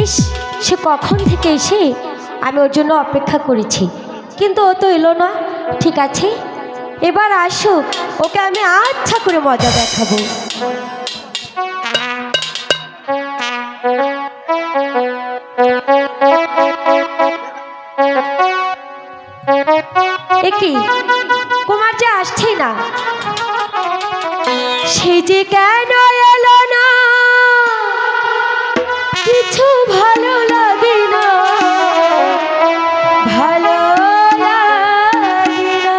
ইস, সে কখন থেকে এসে আমি ওর জন্য অপেক্ষা করেছি, কিন্তু ও তো এলো না। ঠিক আছে, এবার আসুক, ওকে আমি আচ্ছা করে মজা দেখাবো। কি কুমার যে আসছে না, সে যে কেন এলো না, কিছু ভালো লাগে না, ভালো লাগে না।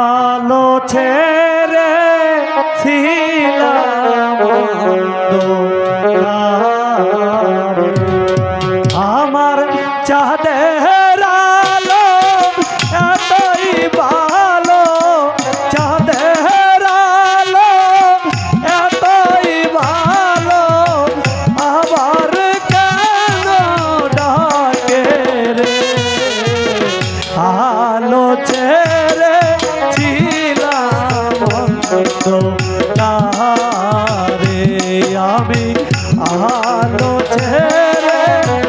আলো ছেড়ে ছিলাম আমার চাঁদের আলো এতই ভালো, চাঁদের আলো এতই ভালো, আবার কেন ডাকে রে আলো ছেড়ে ছিলাম রে আমি আলো ছেড়ে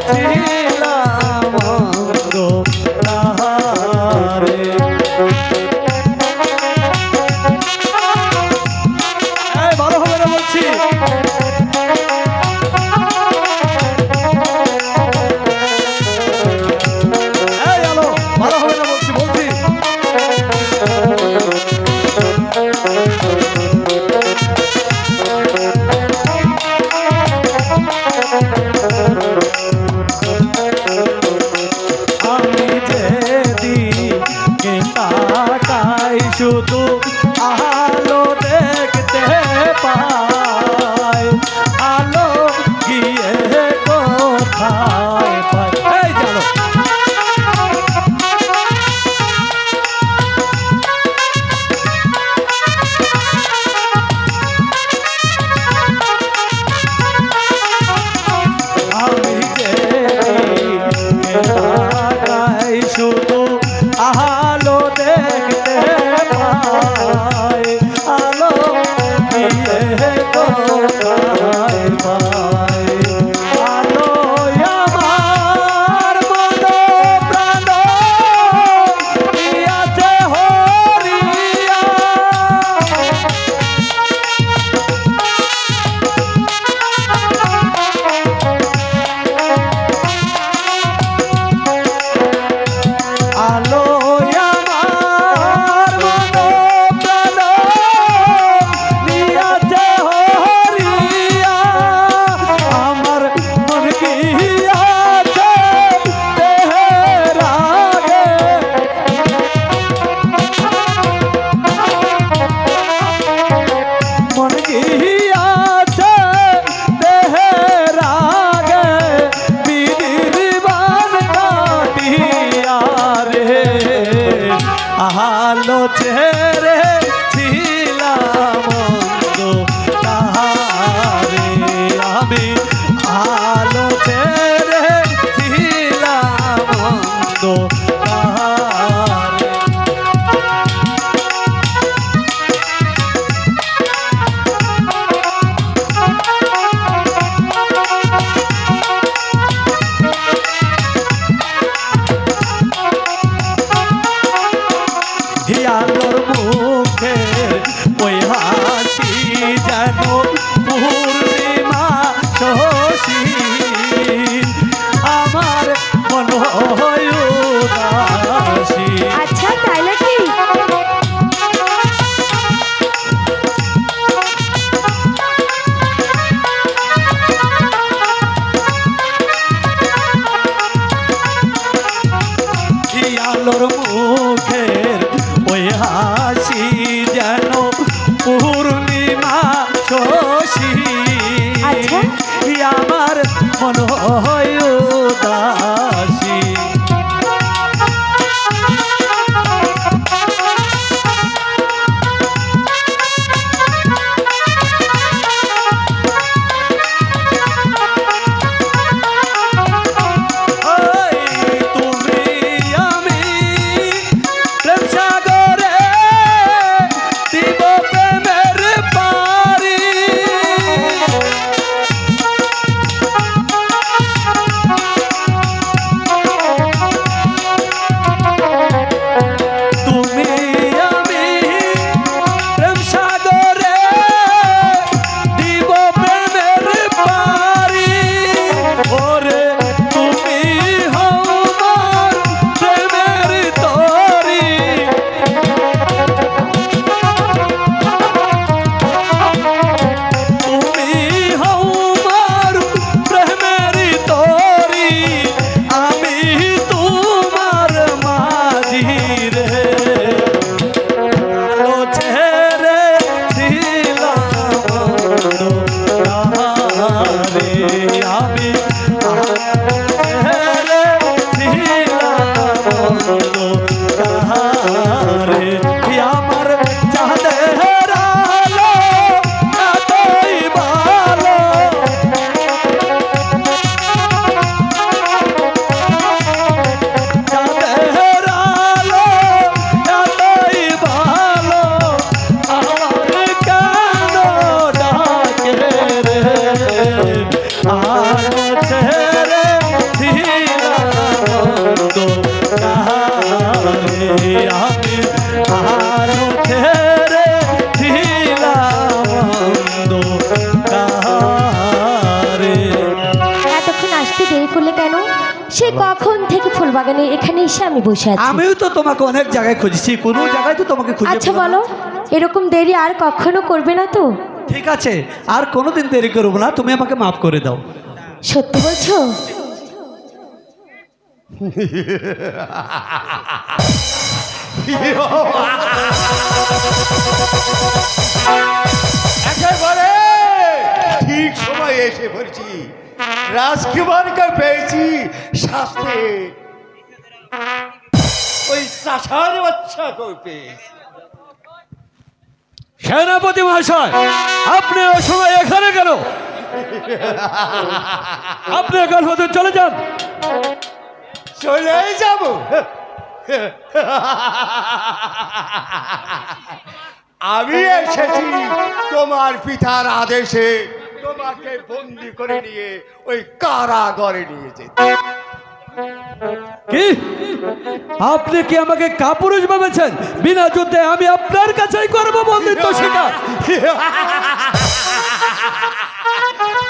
ছিলাম রে ভালো হবে না বলছি। আমি যেদিকে তাকাই শুধু আলো দেখতে পাই, আলো গিয়ে কোথায় পাই। এই জানো আমি যেদিকে তাকাই শুধু আলো দেখতে পাই, আলো গিয়ে কোথায় পাই। আলো আমার মন প্রাণ দিয়াছে হরিয়া, আলো আমার মন প্রাণ দিয়াছে হরিয়া, আমার মন গিয়াছে দেহের আগে, মন গিয়াছে দেহের আগে, বিধির বান কাটিয়া রে আলো ছেড়ে ছিলাম তাহারে, আমি আলো ছেড়ে ছিলাম তাহারে। আলোর মুখে ওই হাসি যেন পূর্ণিমা শশী, আমার মন হয় উদাসী। আচ্ছা তাই নাকি? আলোর মুখের ওই হাসি যেন পূর্ণিমা শশী, আচ্ছা। আমার মন হয় উদাসী। সে কখন থেকে ফুলবাগানে এখানে এসে আমি বসে আছি। আমিও তো তোমাকে অনেক জায়গায় খুঁজেছি, কোনো জায়গায় তো তোমাকে খুঁজে আচ্ছা বলো এরকম দেরি আর কখনো করবে না তো? ঠিক আছে, আর কোনোদিন দেরি করবো না, তুমি আমাকে মাফ করে দাও। সত্যি বলছো? একেবারে ঠিক সময় এসে পড়েছি। রাজকুমারকে পেয়েছি শাস্তে, ওই চাষার বাচ্চা পেয়েছি। সেনাপতি মহাশয়, আপনি ওই সময় এখানে কেন? আপনি এখন হতে চলে যান। চলে যাব? আমি এসেছি তোমার পিতার আদেশে তোমাকে বন্দি করে নিয়ে ওই কারাগারে নিয়ে যেতে। কি আপনি কি আমাকে কাপুরুষ ভেবেছেন? বিনা যুদ্ধে আমি আপনার কাছেই করবো বন্দিত্ব স্বীকার।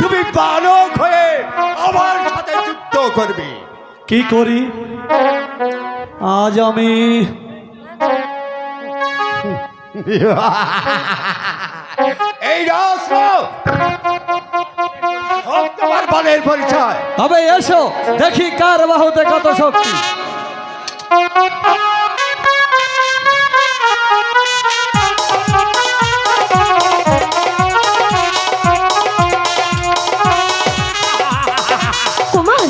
তুমি বালক হয়ে আমার সাথে যুদ্ধ করবে। কি করি আজ আমি? এই রাস্তা তোমার বলের পরিচয়। তবে এসো দেখি কার বাহুতে কত শক্তি। কুমার,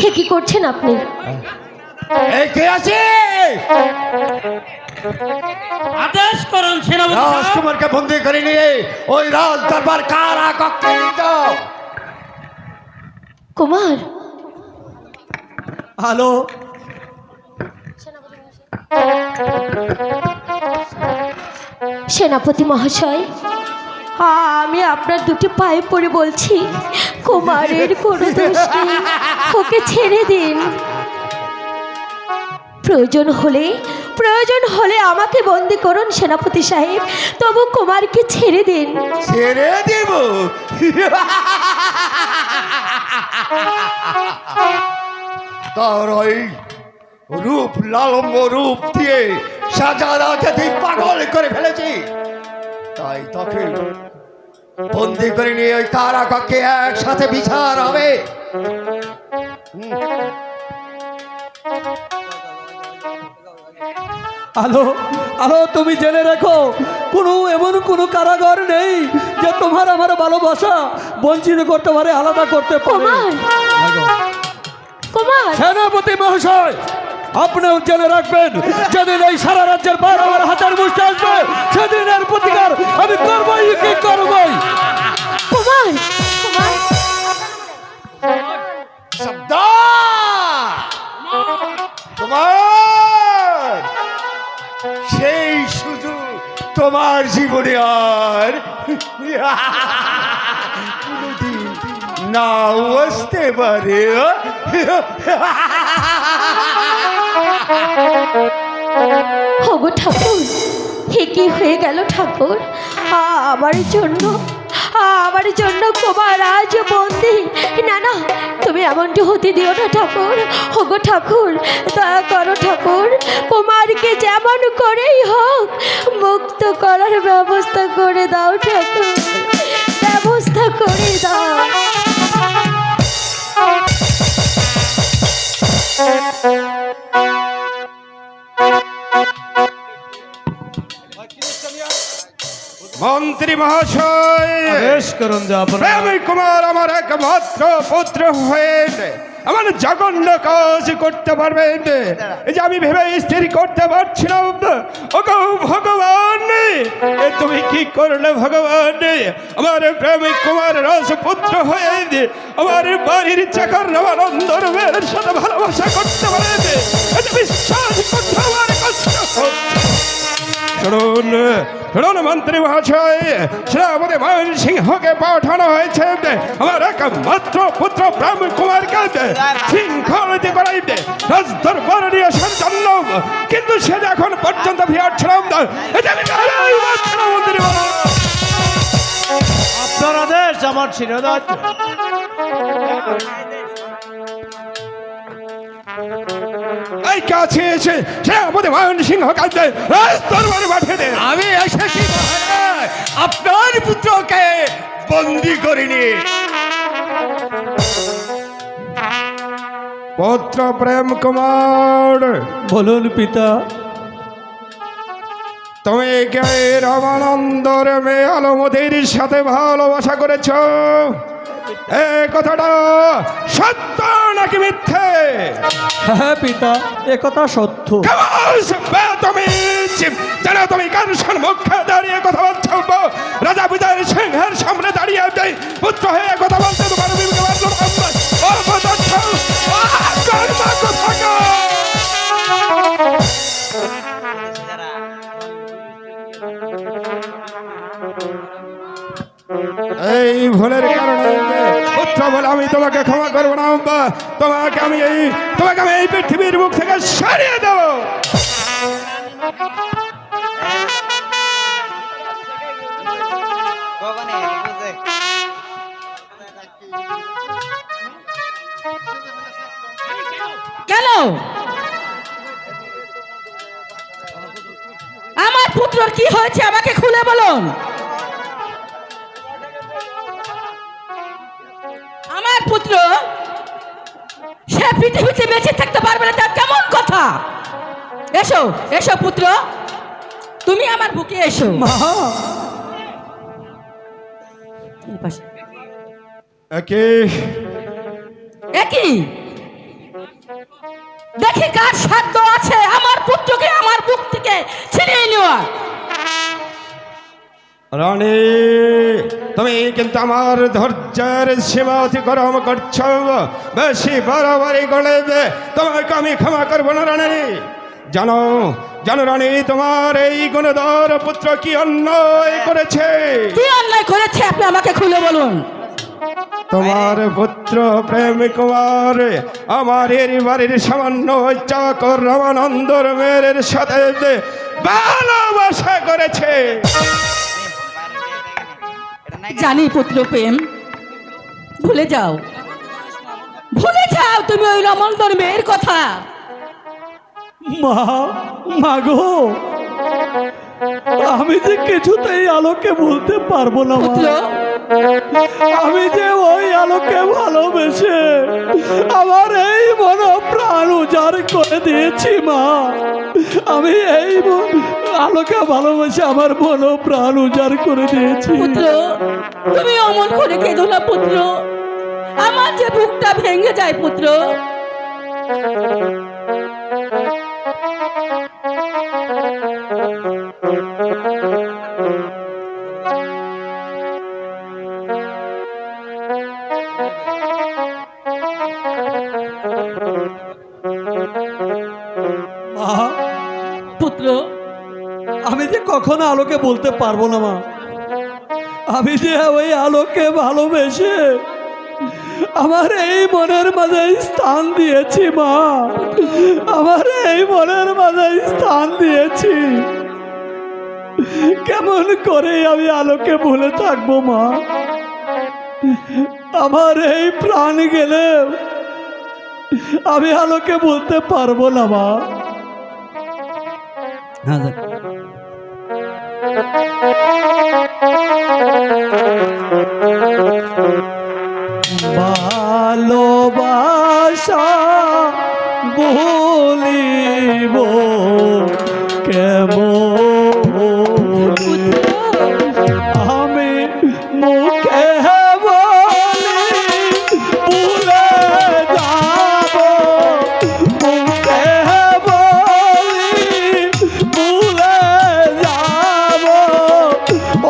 হে কি করছেন আপনি? এই কে আছে? আদেশ করুন সেনাপতি সাহেব। রাজকুমারকে বন্দি করে নিয়ে ওই রাজ দরবার কারাকক্ষে নিয়ে যাও। কুমার, হ্যালো, সেনাপতি মহাশয়, আমি আপনার দুটি পায়ে পড়ে বলছি, কুমারের কোনো দোষ নেই, ওকে ছেড়ে দিন। প্রয়োজন হলে আমাকে বন্দি করুন সেনাপতি সাহেব, তবু কুমারকে ছেড়ে দিন। ছেড়ে দেব? তার ওই রূপ লালম্ব রূপ দিয়ে সাজারাকে তুই পাগল করে ফেলেছি, তাই তোকে বন্দি করে নিয়ে ওই কারাকক্ষে একসাথে বিচার হবে। হ্যালো হ্যালো, তুমি জেনে রেখো এমন কোনো কারাগার নেই যে তোমার আমার ভালোবাসা বঞ্চিত করতে পারে, আলাদা করতে পারে। কুমার, সেনাপতি মহাশয়, আপনিও জেনে রাখবেন, যেদিন এই সারা রাজ্যের 12 হাজার মুষ্টি আসবে, সেদিনের প্রতিকার আমি করবই কি করবই। কুমার, কুমার, তোমার সেই সুযোগ তোমার জীবনে আর কোনোদিন নাও আসতে পারে। ওগো ঠাকুর, হে কি হয়ে গেল ঠাকুর? আমার জন্য কুমার আজ বন্দি। না না, তুমি এমনটি হতে দিও না ঠাকুর। ওগো ঠাকুর, দয়া করো ঠাকুর, কুমারকে যেমন করেই হোক মুক্ত করার ব্যবস্থা করে দাও ঠাকুর, ব্যবস্থা করে দাও। মন্ত্রী মহাশয়, আদেশ করুন যে আপনার প্রেমিক কুমার আমার একমাত্র পুত্র হয়ে আমার জঘন্য কাজ করতে পারবেন, এই যে আমি ভেবে স্থির করতে পারছিলাম। ওগো ভগবান, এ তুমি কি করলে ভগবান? আমার প্রেমিক কুমার রাজপুত্র হয়ে আমার বাড়ির চাকর নবানন্দর সাথে ভালোবাসা করতে পারেন, এটা বিশ্বাস করতে আমার কষ্ট হচ্ছে। শুনুন শুনুন মন্ত্রী মহাশয়, সেনাপতি ময়ূর সিংহকে পাঠানো হয়েছে আমার একমাত্র পুত্র ব্রাহ্মণ কুমারকে শৃঙ্খলিত করাইতে রাজ দরবার নিয়ে আসার জন্য, কিন্তু সে এখন পর্যন্ত ফিরছিলাম। মন্ত্রী আপনার আদেশ আমার শিরোধার্য। কোথায় কে আছিস সেনাপতি ময়ন সিংহ কাঁদে রাজদরবারে পাঠিয়ে দে। আমি এসেছি মহারাজ, আপনার পুত্রকে বন্দি করিনি। পুত্র প্রেম কুমার, বলুন পিতা। তুমি কে রামানন্দর মেয়ে আলমতির সাথে ভালোবাসা করেছ? এই কথাটা সত্য নাকি মিথ্যে? হ্যাঁ পিতা, একথা সত্য। তুমি জানো তুমি কার সম্মুখে দাঁড়িয়ে কথা বলছো? রাজা বিজয় সিংহের সামনে দাঁড়িয়ে পুত্র হয়ে কথা বলতে তোমার বিবেকে বাঁধলো না? অপদার্থ, কর্ম কোথাকার। এই ভুলের কারণে পুত্র বলে আমি তোমাকে ক্ষমা করবো না। তোমাকে আমি এই পৃথিবীর মুখ থেকে সরিয়ে দেবো। কেন আমার পুত্রর কি হয়েছে আমাকে খুলে বলুন। আমার পুত্র সে পৃথিবীতে বেঁচে থাকতে পারবে না, তার কেমন কথা? এসো এসো পুত্র, তুমি আমার বুকে এসো। মা, এই পাশে। একই দেখি কার সাধ্য আছে আমার পুত্রকে আমার বুক থেকে ছিনিয়ে নেওয়া। রানী, তুমি কিন্তু আমার ধৈর্যের সীমা অতিক্রম করছো। বেশি বাড়াবাড়ি করলে তোমাকে আমি ক্ষমা করবো না রানী। জানো জানো রানী, তোমার এই গুণধর পুত্র কি অন্যায় করেছে? কি অন্যায় করেছে আপনি আমাকে খুলে বলুন। তোমার পুত্র প্রেম কুমার আমার এর বাড়ির সামান্য চাকর রামানন্দর মেয়ের সাথে ভালোবাসা করেছে। জানি পুত্র প্রেম, ভুলে যাও তুমি ওই রমণদর মেয়ের কথা। মা, মাগো, আমি যে কিছুতেই আলোকে বলতে পারবো না মা। পুত্র আমি যে ওই আলোকে ভালোবেসে আমার এই মন প্রাণ উজাড় করে দিয়েছি মা। আমি এই আলোকে ভালোবেসে আমার মন প্রাণ উজাড় করে দিয়েছি। পুত্র তুমি অমন করে কেঁদো না পুত্র, আমার যে বুকটা ভেঙে যায় পুত্র। মা, পুত্র আমি যে কখনো আলোকে বলতে পারবো না মা। আমি যে ওই আলোকে ভালোবেসে আমার এই মনের মাঝে স্থান দিয়েছি মা। আমার এই মনের মাঝে স্থান দিয়েছি। কেমন করে আমি আলোকে ভুলে থাকবো মা? আমার এই প্রাণ গেলে আমি আলোকে বলতে পারবো না মা। ভালোবাসা বলিব কেমন আমি মুখে বলি ভুলে যাব, মুখে বলি ভুলে যাব,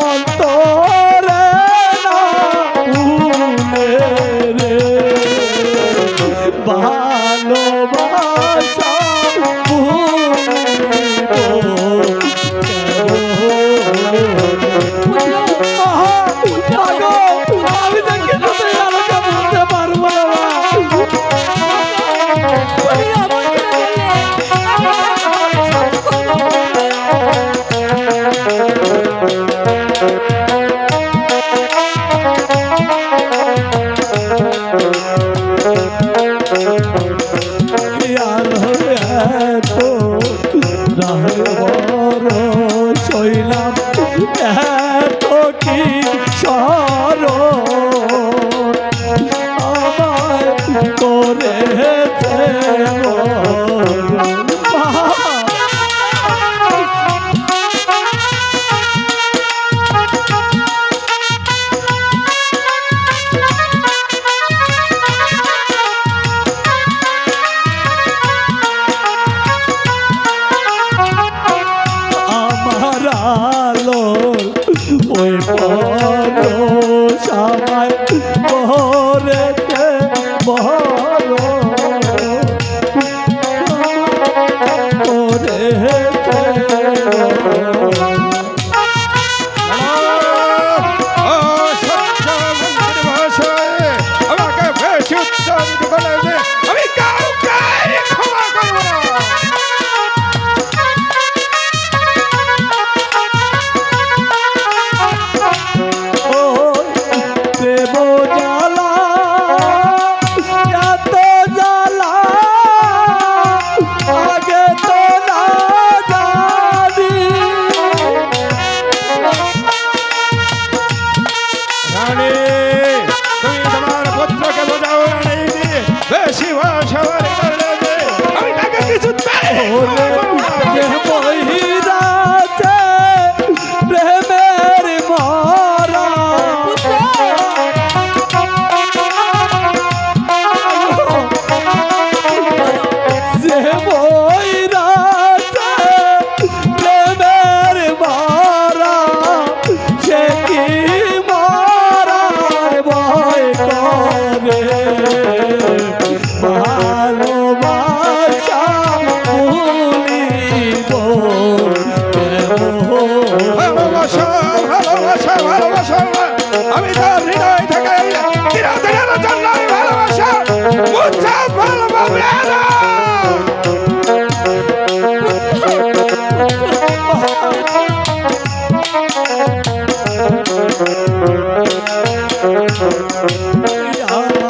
অন্তরে না ভুলে রে ভালোবাসা কি সর আমায় করেছে আমার আলোর ওই পরশামায় বহরেতে বহর ও সত্য মন্ত্রী মহাশয়, আমাকে বেশি উত্তেজিত করলে আমি কাউকে ক্ষমা করব না। ও দেব জ্বালা এত জ্বালা আগে তো না জানি রানী, তুমি তোমার পুত্রকে বোঝাও রানী, বেশি ভাষা করলে আমি তাকে কিছু যে বহিরাছে প্রেমের মরা যে বহিরাছে প্রেমের মরা সে কি মরার ভয় করে ভালোবাসা ভুলিব ভালোবাসা ভালোবাসা ভালোবাসা আমি তার হৃদয় থেকে চিরদিনের জন্য আমি ভালোবাসা মুছে ফেলবো না।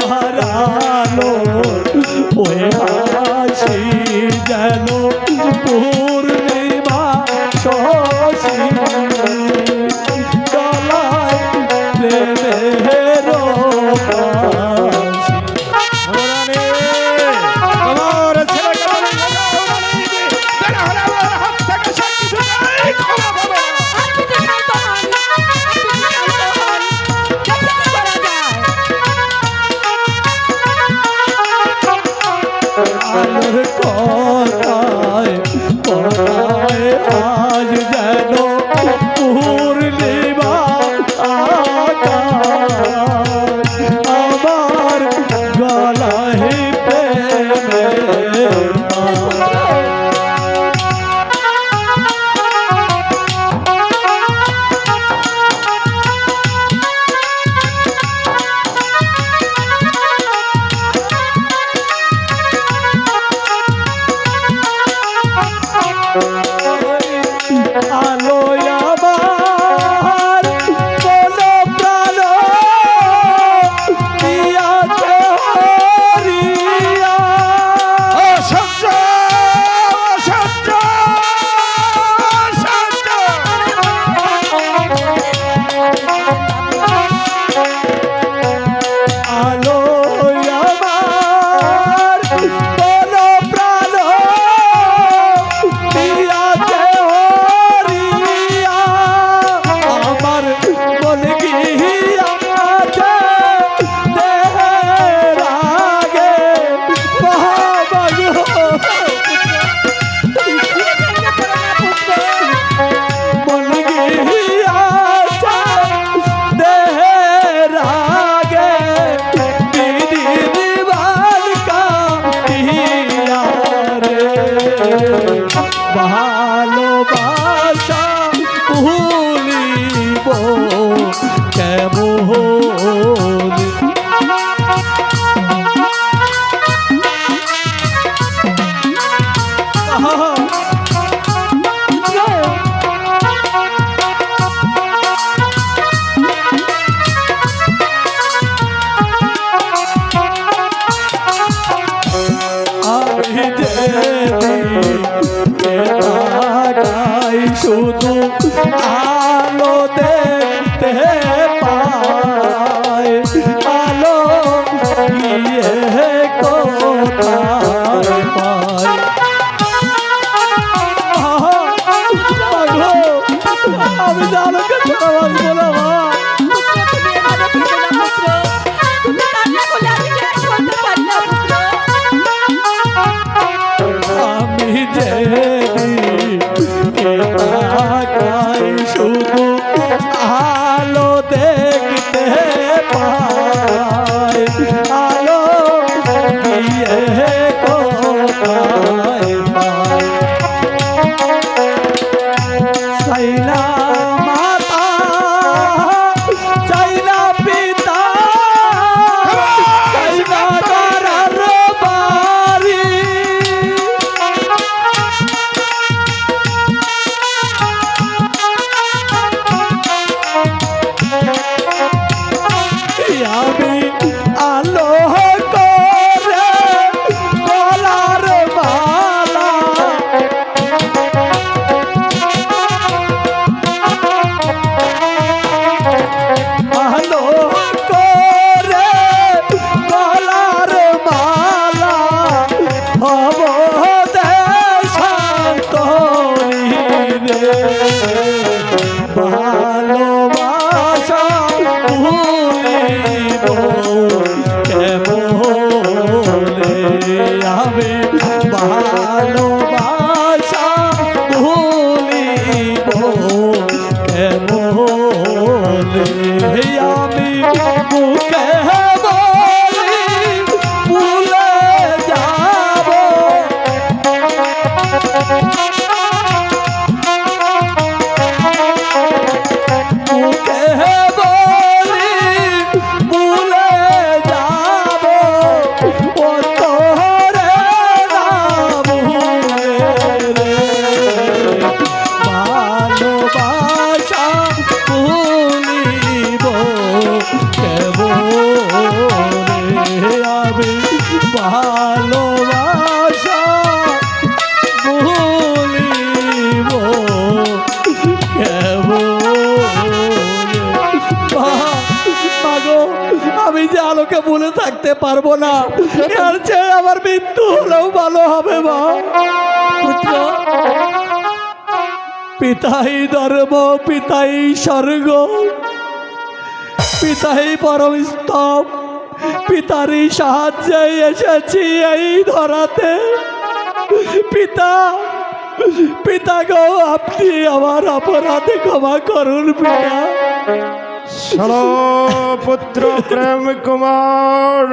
হারালো ওই হাসি যেন পূর্ণিমা শশী গলায় প্রেমের ফাঁসি। তোমার ছেলেকে বলে বোঝাও রানী, যেন হলে আমার হাত থেকে সে কিছুতেই ক্ষমা পাবে না। আলোর কথায় কথায় আজ যেন পূর্ণিমা আকাশ আমার গলায় প্রেমের ফাঁস। আলো আমার বলো প্রাণ দিয়াছে হরিয়া অসহ্য অসহ্য অসহ্য। আলো আমার বলো প্রাণ দিয়াছে হরিয়া আমার মনে গিয়াছে দেহের আগে মহাবাগো মন গিয়াছে দেহের আগে দিদি দিবান কাটিয়া রে ভালোবাসা ভুলিব কেমন আমি দেবী শুধু আলো দেখ দেখতে পায় আলো গিয়ে কোথায় পায় আমি যে আলোকে ছাড়া বাঁচবো না মা। তুমি এভাবে কেঁদো না পুত্র। তুমি কান্না করলে আমি যে আর সইতে পারি না পুত্র। আমি যে তাকাই শুধু আলো দেখতে পাই আলো গিয়ে কোথায় পাই চাইনা মাতা চাইনা পিতা চাইনা করার বাড়ি আমি আলো করে গলার মালা আলো করে গলার মালা হব দেশান্তরী রে ভালোবাসা ভুলিব কেমনে আমি ভালোবাসা ভুলিব কেমনে আমি মুখে বলি ভুলে যাব মুখে বলি ভুলে যাব ও তোরে না ভুলে রে ভালোবাসা ভুলিব কেমনে আমি ভালোবাসা ভুলিব মাগো আমি যে আলোকে ভুলে থাকতে পারবো না এর চেয়ে আমার মৃত্যু হলেও ভালো হবে মা পুত্র পিতাই ধর্ম পিতাই স্বর্গ পিতাই পরম স্তব পিতারই সাহায্যে এসেছি এই ধরাতে পিতা পিতা গো আপনি আমার অপরাধে ক্ষমা করুন পিতা শোনো পুত্র প্রেম কুমার,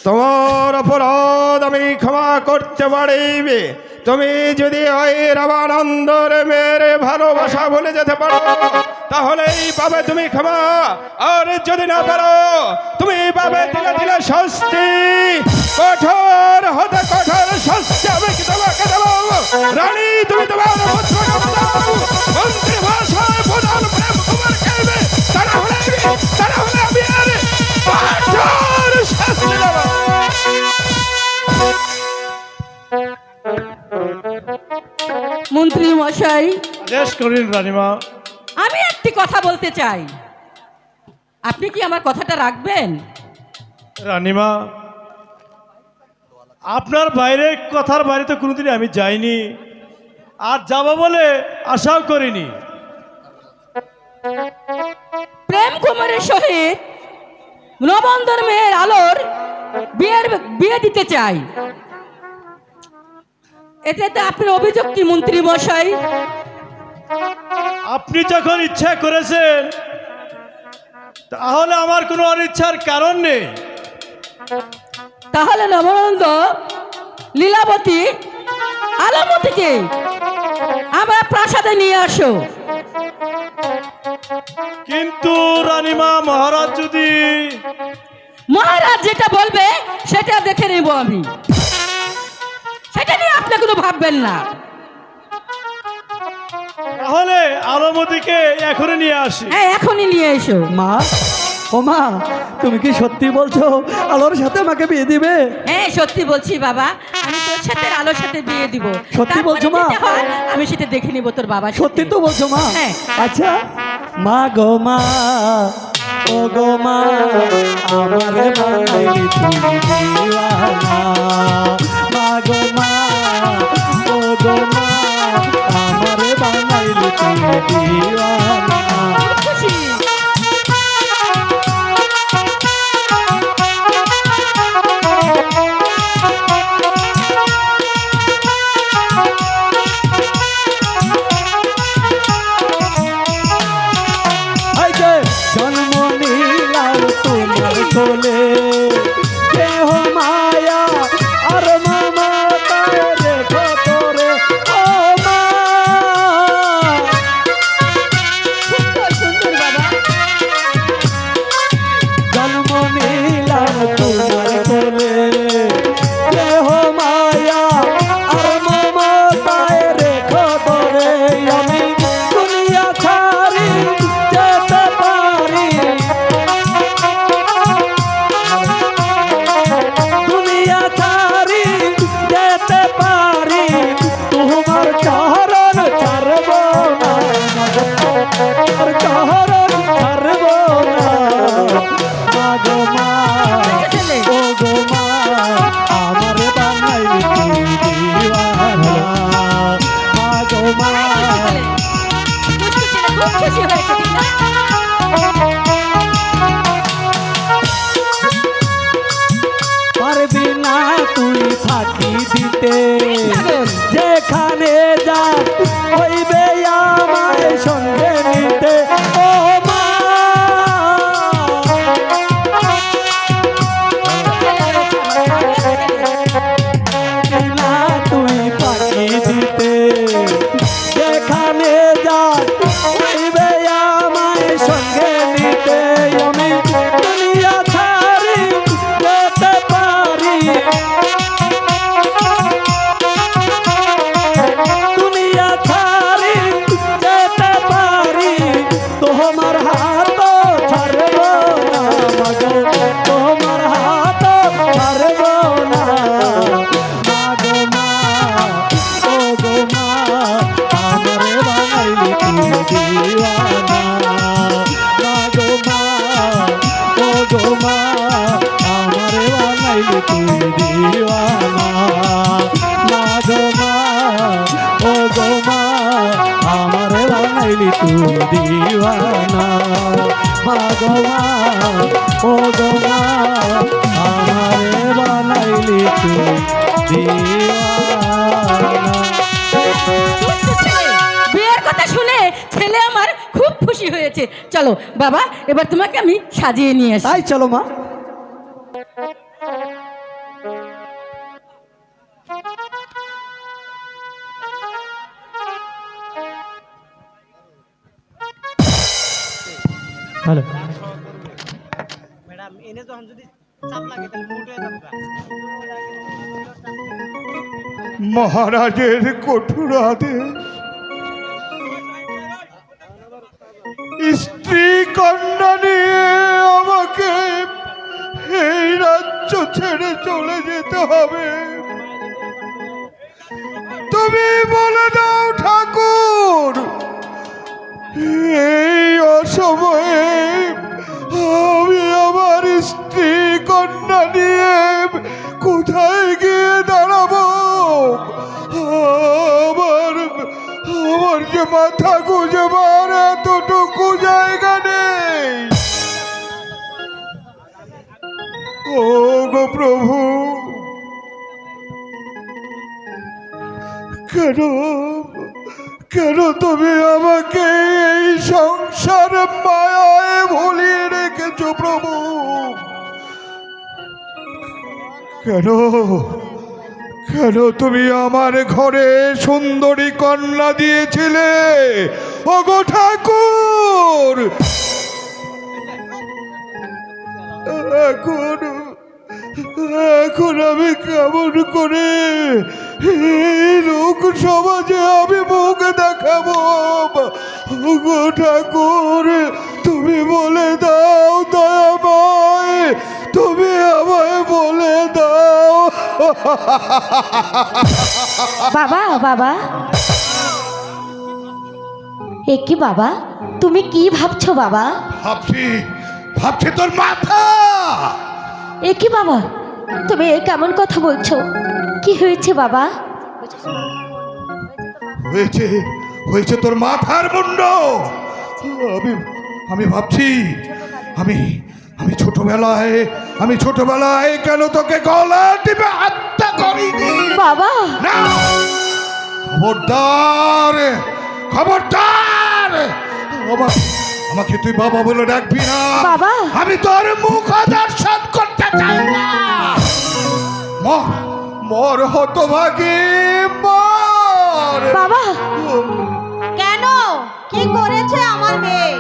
তোমার অপরাধ আমি ক্ষমা করতে পারি তুমি যদি ওই রামানন্দর মেয়ের ভালোবাসা ভুলে যেতে পারো তাহলেই পাবে তুমি ক্ষমা, আর যদি না পারো তুমি পাবে দিলে দিলে শাস্তি, কঠোর হতে কঠোর শাস্তি আমি কি তোমাকে দেব। রানী তুমি তোমার পুত্রকে বাঁচাও, মন্ত্রী ভাষায় প্রধান প্রেম কুমার খেলবে, তারা হলে আমি আর কঠোর শাস্তি দেব। মন্ত্রী মশাই, আদেশ করেন রানীমা। আমি একটি কথা বলতে চাই, আপনি কি আমার কথাটা রাখবেন? রানীমা, আপনার বাইরে কথার বাইরে তো কোনোদিনই আমি যাইনি, আর যাব বলে আশাও করিনি। প্রেম কুমারের সহিত নবন্দর মেয়ের আলোর বিয়ে দিতে চাই, এটাতে আপনার অভিযোগ কি মন্ত্রী মশাই? আপনি যখন ইচ্ছা করেছেন তাহলে আমার কোনো অনিচ্ছার কারণ নেই। তাহলে নবনন্দ লীলাবতী আলমতিকে আমরা প্রাসাদে নিয়ে আসো। কিন্তু রানীমা, মহারাজ যদি মহারাজ যেটা বলবে সেটা দেখে নেব আমি, সেটা নিয়ে আপনি কোনো ভাববেন না। তাহলে আলমতিকে এখনই নিয়ে আসি। হ্যাঁ, এখনই নিয়ে এসো। মা, ও মা, তুমি কি সত্যি বলছো আলোর সাথে আমাকে বিয়ে দিবে? হ্যাঁ, সত্যি বলছি বাবা, আমি তোর সাথে আলোর সাথে বিয়ে দিব। সত্যি তারপরে বলছো মা? যেটা হয় আমি সেটা দেখে নিব তোর বাবা। সত্যি তো বলছো মা? হ্যাঁ। আচ্ছা মা গো মা ও গো মা আমারে বানাইলি তুমি দিওয়ানা মা গো মা ও গো মা আমারে বানাইলি তুমি দিওয়ানা খুশি এই যে জন্ম নিলাম তোমার কোলে দেহ মায়া আর মমতায় রেখো তোরে ও মা সুন্দর সুন্দর বাবা জন্ম নিলাম তোমার কোলে দেহ মায়া আর মমতায় রেখো তোরে আমি দুনিয়া ছাড়ি যেতে পারি দুনিয়া ছাড়ি যেতে পারি তোমার চরণ ছাড়ব না তোমার চরণ ছাড়ব না মা গো মা ছেলে ও গো মা আমার বানাইলি তুমি দিওয়ানা মা গো মা ছেলে খুব খুশি হয়েছে ঠিক না পারবি না তুই ফাঁকি দিতে যেখানে যা হইবে আমায় সঙ্গে নিতে ও মা পারবি না তুই ফাঁকি দিতে যেখানে যা হইবে আমায় সঙ্গে নিতে আমি দুনিয়া ছাড়ি যেতে পারি দুনিয়া ছাড়ি যেতে পারি তোমার হাত ছাড়ব না মাগো তোমার হাত ছাড়ব না মাগো মা ও গো মা আমারে বানাইলি তুমি দিওয়ানা মাগো মা ও গো মা আমারে বানাইলি তুমি দিওয়ানা মাগো মা ও গো মা আমারে বানাইলি তুমি দিওয়ানা মাগো মা ও গো মা আমারে বানাইলি তুমি দিওয়ানা বিয়ের কথা শুনে ছেলে আমার খুব খুশি হয়েছে চলো বাবা এবার তোমাকে আমি সাজিয়ে নিয়ে আসি তাই চলো মা হ্যালো মহারাজের কঠোর আদেশ স্ত্রী কন্যা নিয়ে আমাকে এই রাজ্য ছেড়ে চলে যেতে হবে তুমি বলে দাও ঠাকুর এই অসময়ে আমি আমার স্ত্রী কন্যা নিয়ে কোথায় গিয়ে দাঁড়াবো আমার আমার যে মাথা গুঁজবার এতটুকু জায়গা নেই ও গো প্রভু কেন কেন তুমি আমাকে এই সংসার মায়ায় ভুলিয়ে রেখেছো প্রভু কেন কেন তুমি আমার ঘরে সুন্দরী কন্যা দিয়েছিলে ওগো ঠাকুর এখন এখন আমি কেমন করে এই লোক সমাজে আমি মুখ দেখাবো ওগো ঠাকুর তুমি বলে দাও দয়াময় তুমি আমায় বলে দাও বাবা বাবা এ কি বাবা, তুমি কি ভাবছো বাবা? ভাবছি ভাবছি তোর মাথা। এ কি বাবা, তুমি এ কেমন কথা বলছো? কি হয়েছে বাবা? হয়েছে হয়েছে তোর মাথার মুন্ড। আমি আমি ভাবছি আমি আমি ছোটবেলায় কেন তোকে গলা টিপে হত্যা করিনি। বাবা না, খবরদার খবরদার, আমাকে তুই বাবা বলে ডাকবি না। বাবা। আমি তোর মুখ দর্শন করতে চাই না। মর মর হতভাগী মর। বাবা, কেন? কি করেছে আমার মেয়ে?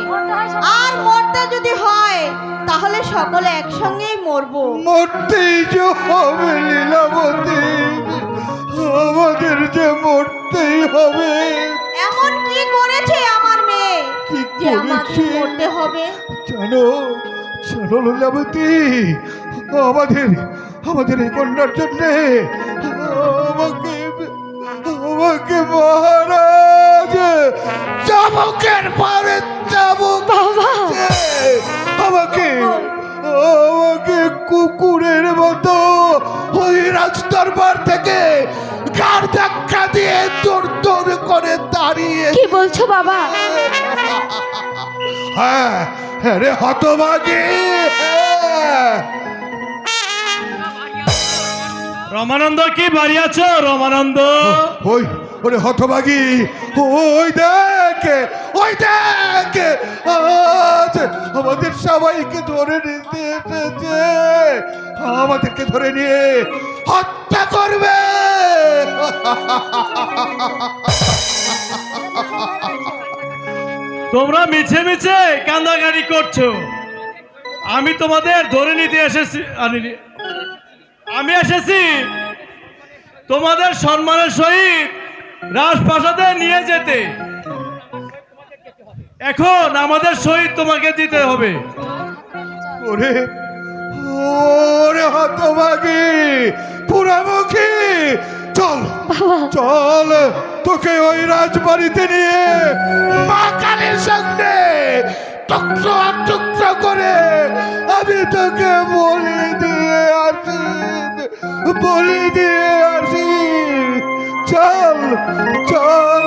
আর মরতে যদি হয় তাহলে সকলে একসঙ্গেই মরবো। মরতেই যে হবে লীলাবতী, আমাদের যে মরতেই হবে। এমন কি করেছে আমার মেয়ে কি যে আমাকে করেছে? মরতে হবে? জানো জানো লীলাবতী, আমাদের আমাদের এই কন্যার জন্যে আমাকে আমাকে মহারাজ চাবুকের পরে চাবুক দিয়েছে। আমাকে আমাকে কুকুরের মতো ওই রাজদরবার থেকে গাড় ধাক্কা দিয়ে দৌড় দৌড় করে দাঁড়িয়ে। কি বলছো বাবা? হ্যাঁ হ্যাঁ রে হতভাগী। রমানন্দ, কি বাড়ি আছো রমানন্দ? ওই ওরে হতভাগী, ওই দেখ আজ আমাদের সবাইকে ধরে নিতে এসেছে। আমাদেরকে ধরে নিয়ে হত্যা করবে। তোমরা মিছে মিছে কান্দাকাটি করছো। আমি তোমাদের ধরে নিতে এসেছি। আমি এসেছি তোমাদের সম্মানের সহিত রাজপ্রাসাদে নিয়ে যেতে। এখন আমাদের সহিত তোমাকে দিতে হবে। ওরে ওরে হতভাগী পুরামুখী, চল চল, তোকে ওই রাজবাড়িতে নিয়ে মা কালীর সঙ্গে টুকরো টুকরো করে আমি তোকে বলি দিয়ে আসি। চল চল।